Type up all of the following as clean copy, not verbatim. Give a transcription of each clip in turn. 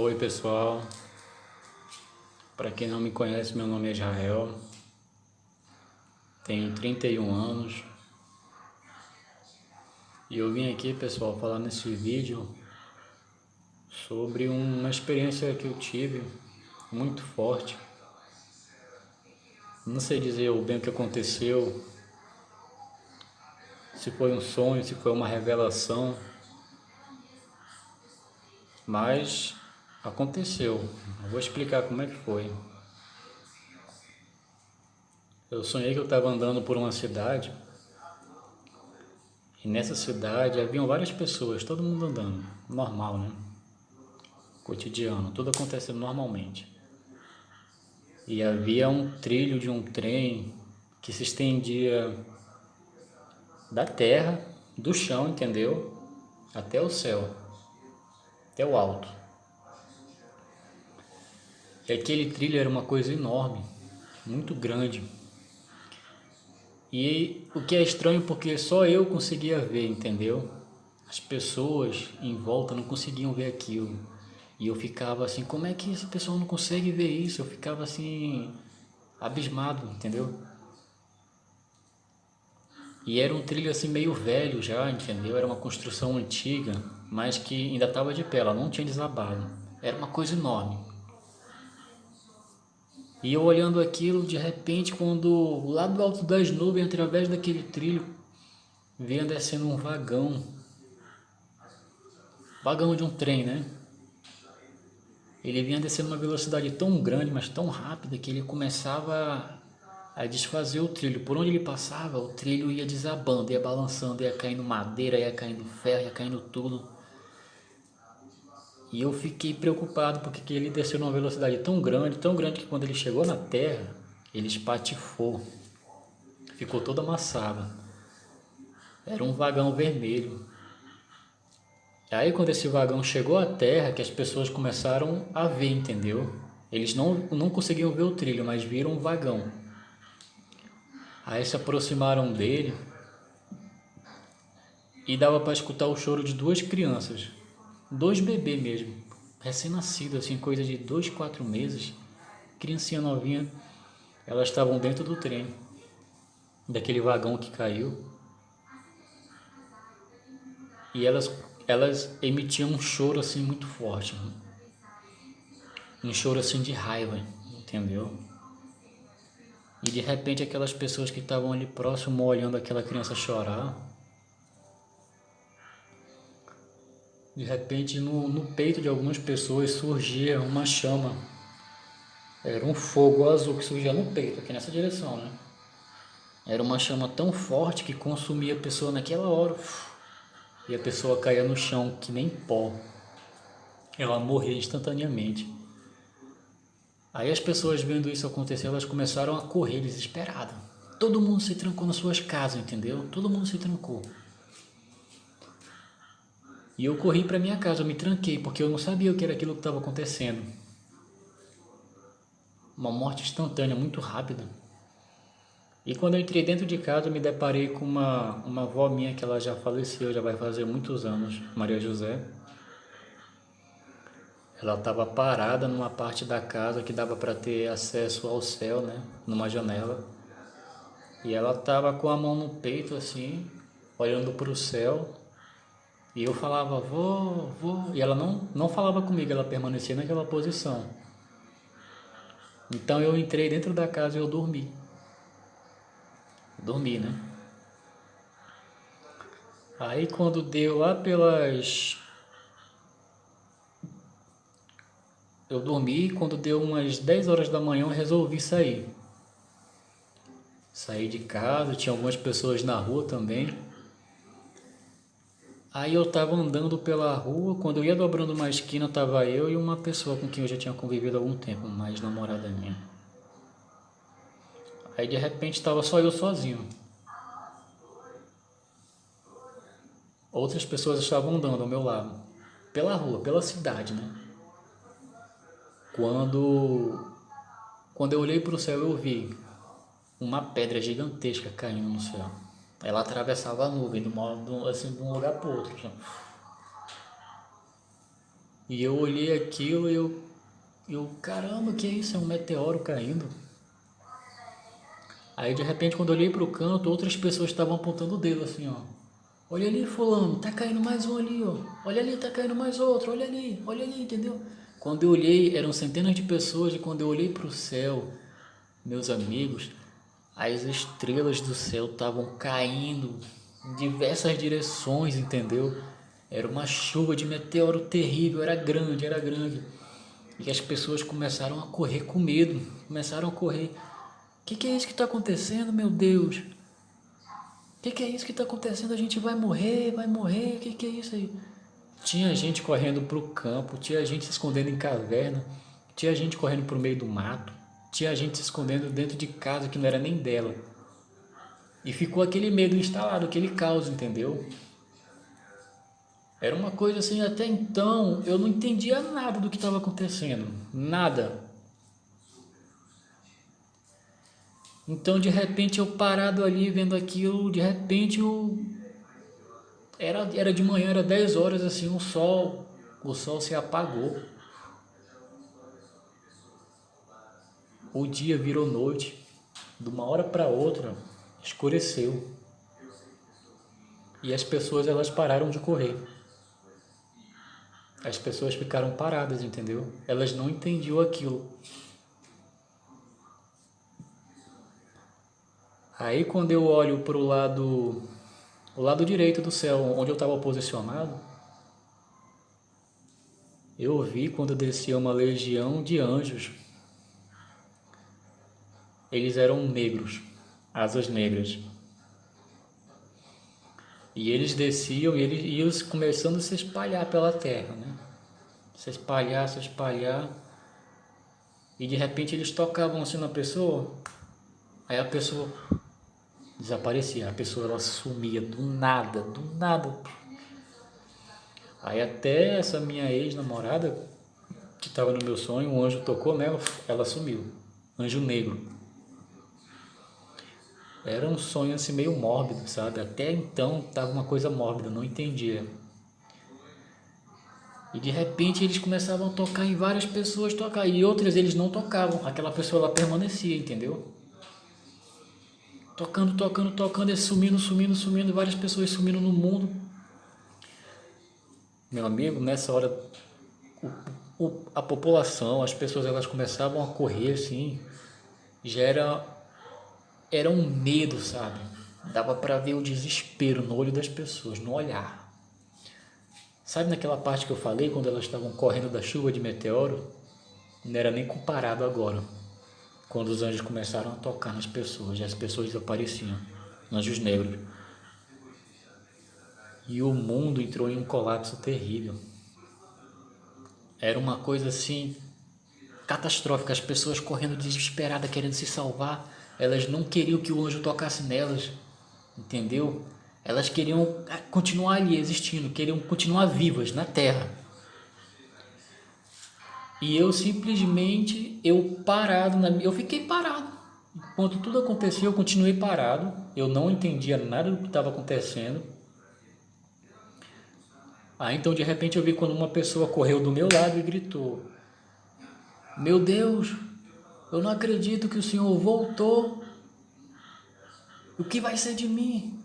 Oi pessoal, para quem não me conhece, meu nome é Israel, tenho 31 anos e eu vim aqui, pessoal, falar nesse vídeo sobre uma experiência que eu tive muito forte. Não sei dizer bem o que aconteceu, se foi um sonho, se foi uma revelação, mas aconteceu. Eu vou explicar como é que foi. Eu sonhei que eu estava andando por uma cidade e nessa cidade haviam várias pessoas, todo mundo andando, normal, né? Cotidiano, tudo acontecendo normalmente. E havia um trilho de um trem que se estendia da terra, do chão, entendeu? Até o céu, até o alto. E aquele trilho era uma coisa enorme, muito grande. E o que é estranho porque só eu conseguia ver, entendeu? As pessoas em volta não conseguiam ver aquilo. E eu ficava assim, como é que essa pessoa não consegue ver isso? Eu ficava assim, abismado, entendeu? E era um trilho assim meio velho já, entendeu? Era uma construção antiga, mas que ainda estava de pé, ela não tinha desabado. Era uma coisa enorme. E eu olhando aquilo, de repente, quando lá do alto das nuvens, através daquele trilho, vinha descendo um vagão. Vagão de um trem, né? Ele vinha descendo uma velocidade tão grande, mas tão rápida, que ele começava a desfazer o trilho. Por onde ele passava, o trilho ia desabando, ia balançando, ia caindo madeira, ia caindo ferro, ia caindo tudo. E eu fiquei preocupado porque ele desceu numa velocidade tão grande que quando ele chegou na terra, ele espatifou, ficou todo amassado. Era um vagão vermelho. E aí quando esse vagão chegou à terra, que as pessoas começaram a ver, entendeu? Eles não conseguiam ver o trilho, mas viram o vagão. Aí se aproximaram dele e dava para escutar o choro de duas crianças, dois bebês mesmo, recém-nascidos, assim, coisa de 2, 4 meses, criancinha novinha. Elas estavam dentro do trem, daquele vagão que caiu, e elas emitiam um choro assim muito forte, um choro assim de raiva, entendeu? E de repente aquelas pessoas que estavam ali próximo olhando aquela criança chorar, de repente no peito de algumas pessoas surgia uma chama. Era um fogo azul que surgia no peito, aqui nessa direção, né? Era uma chama tão forte que consumia a pessoa naquela hora. E a pessoa caía no chão que nem pó. Ela morria instantaneamente. Aí as pessoas vendo isso acontecer, elas começaram a correr desesperadas. Todo mundo se trancou nas suas casas, entendeu? Todo mundo se trancou. E eu corri para minha casa, eu me tranquei, porque eu não sabia o que era aquilo que estava acontecendo. Uma morte instantânea, muito rápida. E quando eu entrei dentro de casa, eu me deparei com uma avó minha que ela já faleceu, já vai fazer muitos anos, Maria José. Ela estava parada numa parte da casa que dava para ter acesso ao céu, né? Numa janela. E ela estava com a mão no peito, assim, olhando para o céu. E eu falava, vó, vó. E ela não falava comigo, ela permanecia naquela posição. Então eu entrei dentro da casa e eu dormi. Dormi, né? Aí quando deu lá pelas. Eu dormi e quando deu umas 10 horas da manhã eu resolvi sair. Saí de casa, tinha algumas pessoas na rua também. Aí eu tava andando pela rua, quando eu ia dobrando uma esquina, tava eu e uma pessoa com quem eu já tinha convivido há algum tempo, mais namorada minha. Aí de repente tava só eu sozinho. Outras pessoas estavam andando ao meu lado, pela rua, pela cidade, né? Quando, quando eu olhei para o céu, eu vi uma pedra gigantesca caindo no céu. Ela atravessava a nuvem assim, de um lugar para o outro. E eu olhei aquilo e caramba, que é isso? É um meteoro caindo. Aí de repente quando eu olhei pro canto, outras pessoas estavam apontando o dedo assim, ó. Olha ali, fulano, tá caindo mais um ali, ó. Olha ali, tá caindo mais outro, olha ali, entendeu? Quando eu olhei, eram centenas de pessoas, e quando eu olhei pro céu, meus amigos, as estrelas do céu estavam caindo em diversas direções, entendeu? Era uma chuva de meteoro terrível, era grande, era grande. E as pessoas começaram a correr com medo, começaram a correr. O que é isso que está acontecendo, meu Deus? O que é isso que está acontecendo? A gente vai morrer, vai morrer. O que é isso aí? Tinha gente correndo para o campo, tinha gente se escondendo em caverna, tinha gente correndo para o meio do mato, tinha gente se escondendo dentro de casa que não era nem dela. E ficou aquele medo instalado, aquele caos, entendeu? Era uma coisa assim, até então eu não entendia nada do que estava acontecendo, nada. Então de repente eu parado ali vendo aquilo, de repente era de manhã, era 10 horas assim, o sol se apagou. O dia virou noite, de uma hora para outra escureceu. E as pessoas elas pararam de correr. As pessoas ficaram paradas, entendeu? Elas não entendiam aquilo. Aí quando eu olho para o lado direito do céu, onde eu estava posicionado, eu vi quando descia uma legião de anjos. Eles eram negros, asas negras. E eles desciam e eles iam começando a se espalhar pela terra, né? Se espalhar, se espalhar. E de repente eles tocavam assim na pessoa, aí a pessoa desaparecia, a pessoa ela sumia do nada, do nada. Aí até essa minha ex-namorada, que estava no meu sonho, um anjo tocou nela, ela sumiu. Anjo negro. Era um sonho assim meio mórbido, sabe? Até então tava uma coisa mórbida, não entendia. E de repente eles começavam a tocar em várias pessoas, tocar, e outras eles não tocavam. Aquela pessoa ela permanecia, entendeu? Tocando, tocando, tocando, e sumindo, sumindo, sumindo, várias pessoas sumindo no mundo. Meu amigo, nessa hora a população, as pessoas elas começavam a correr assim, já era um medo, sabe? Dava para ver o desespero no olho das pessoas, no olhar. Sabe naquela parte que eu falei, quando elas estavam correndo da chuva de meteoro? Não era nem comparado agora, quando os anjos começaram a tocar nas pessoas, e as pessoas desapareciam, anjos negros. E o mundo entrou em um colapso terrível. Era uma coisa assim, catastrófica, as pessoas correndo desesperadas, querendo se salvar, elas não queriam que o anjo tocasse nelas, entendeu? Elas queriam continuar ali existindo, queriam continuar vivas na terra. E eu simplesmente, eu fiquei parado. Enquanto tudo acontecia, eu continuei parado. Eu não entendia nada do que estava acontecendo. Aí então de repente eu vi quando uma pessoa correu do meu lado e gritou: Meu Deus, eu não acredito que o Senhor voltou. O que vai ser de mim?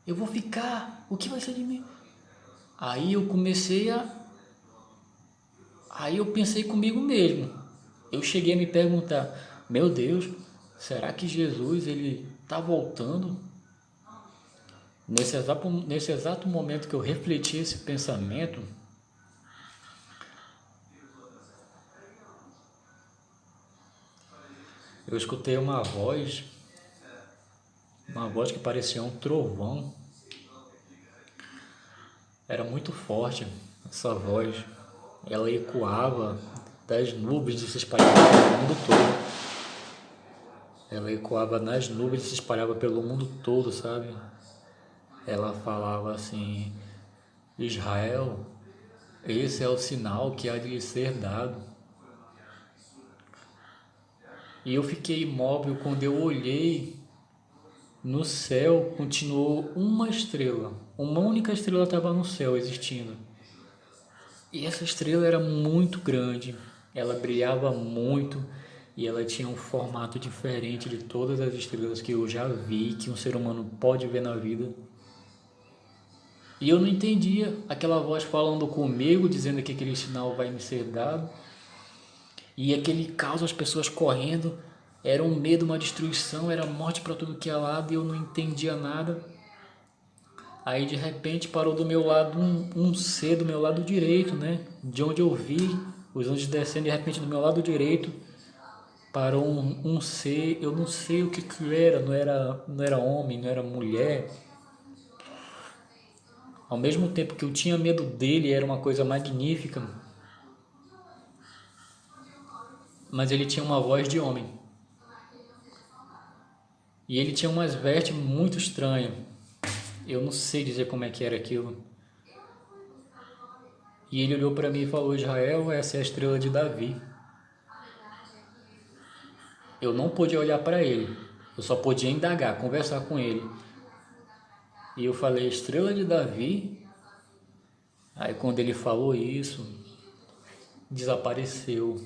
Eu vou ficar. O que vai ser de mim? Aí eu comecei a Aí eu pensei comigo mesmo. Eu cheguei a me perguntar: meu Deus, será que Jesus ele está voltando? Nesse exato momento que eu refleti esse pensamento, eu escutei uma voz que parecia um trovão. Era muito forte essa voz. Ela ecoava das nuvens e se espalhava pelo mundo todo. Ela ecoava nas nuvens e se espalhava pelo mundo todo, sabe? Ela falava assim: Israel, esse é o sinal que há de lhe ser dado. E eu fiquei imóvel. Quando eu olhei no céu, continuou uma estrela. Uma única estrela estava no céu existindo. E essa estrela era muito grande, ela brilhava muito e ela tinha um formato diferente de todas as estrelas que eu já vi, que um ser humano pode ver na vida. E eu não entendia aquela voz falando comigo, dizendo que aquele sinal vai me ser dado. E aquele caos, as pessoas correndo, era um medo, uma destruição, era morte para tudo que é lado e eu não entendia nada. Aí de repente parou do meu lado um ser do meu lado direito, né? De onde eu vi os anjos descendo, de repente do meu lado direito parou um ser, eu não sei o que que era, não era homem, não era mulher. Ao mesmo tempo que eu tinha medo dele, era uma coisa magnífica, mas ele tinha uma voz de homem. E ele tinha umas vestes muito estranhas. Eu não sei dizer como é que era aquilo. E ele olhou para mim e falou: Israel, essa é a estrela de Davi. Eu não podia olhar para ele, eu só podia indagar, conversar com ele. E eu falei: estrela de Davi? Aí quando ele falou isso, desapareceu.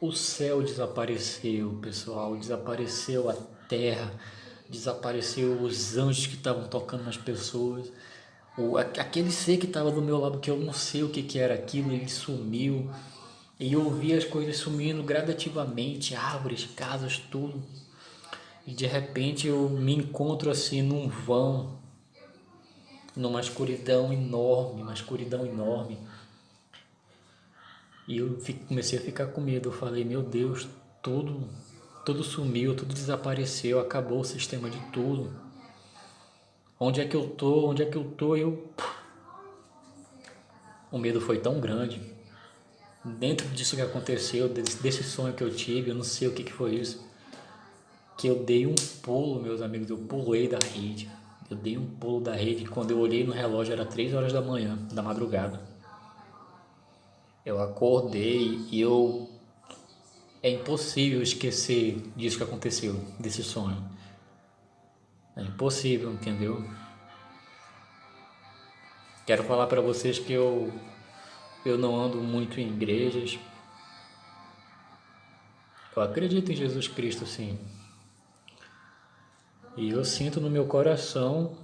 O céu desapareceu, pessoal, desapareceu a terra, desapareceu os anjos que estavam tocando nas pessoas. Aquele ser que estava do meu lado, que eu não sei o que, que era aquilo, ele sumiu. E eu vi as coisas sumindo gradativamente, árvores, casas, tudo. E de repente eu me encontro assim num vão, numa escuridão enorme, uma escuridão enorme. E eu comecei a ficar com medo. Eu falei: meu Deus, tudo sumiu, tudo desapareceu, acabou o sistema de tudo. Onde é que eu tô? Onde é que eu tô? O medo foi tão grande. Dentro disso que aconteceu, desse sonho que eu tive, eu não sei o que foi isso, que eu dei um pulo, meus amigos, eu pulei da rede. Eu dei um pulo da rede. Quando eu olhei no relógio era 3 horas da manhã, da madrugada. Eu acordei e é impossível esquecer disso que aconteceu, desse sonho. É impossível, entendeu? Quero falar para vocês que eu não ando muito em igrejas. Eu acredito em Jesus Cristo, sim. E eu sinto no meu coração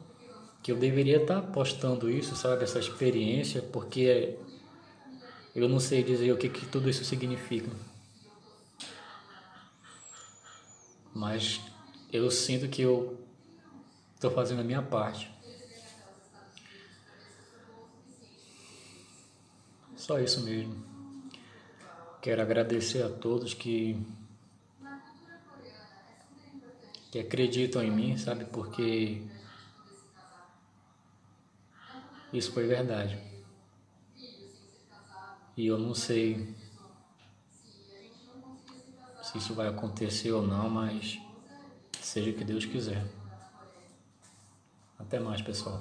que eu deveria estar postando isso, sabe? Essa experiência, porque eu não sei dizer o que tudo isso significa. Mas eu sinto que eu estou fazendo a minha parte. Só isso mesmo. Quero agradecer a todos que acreditam em mim, sabe? Porque isso foi verdade. E eu não sei se isso vai acontecer ou não, mas seja o que Deus quiser. Até mais, pessoal.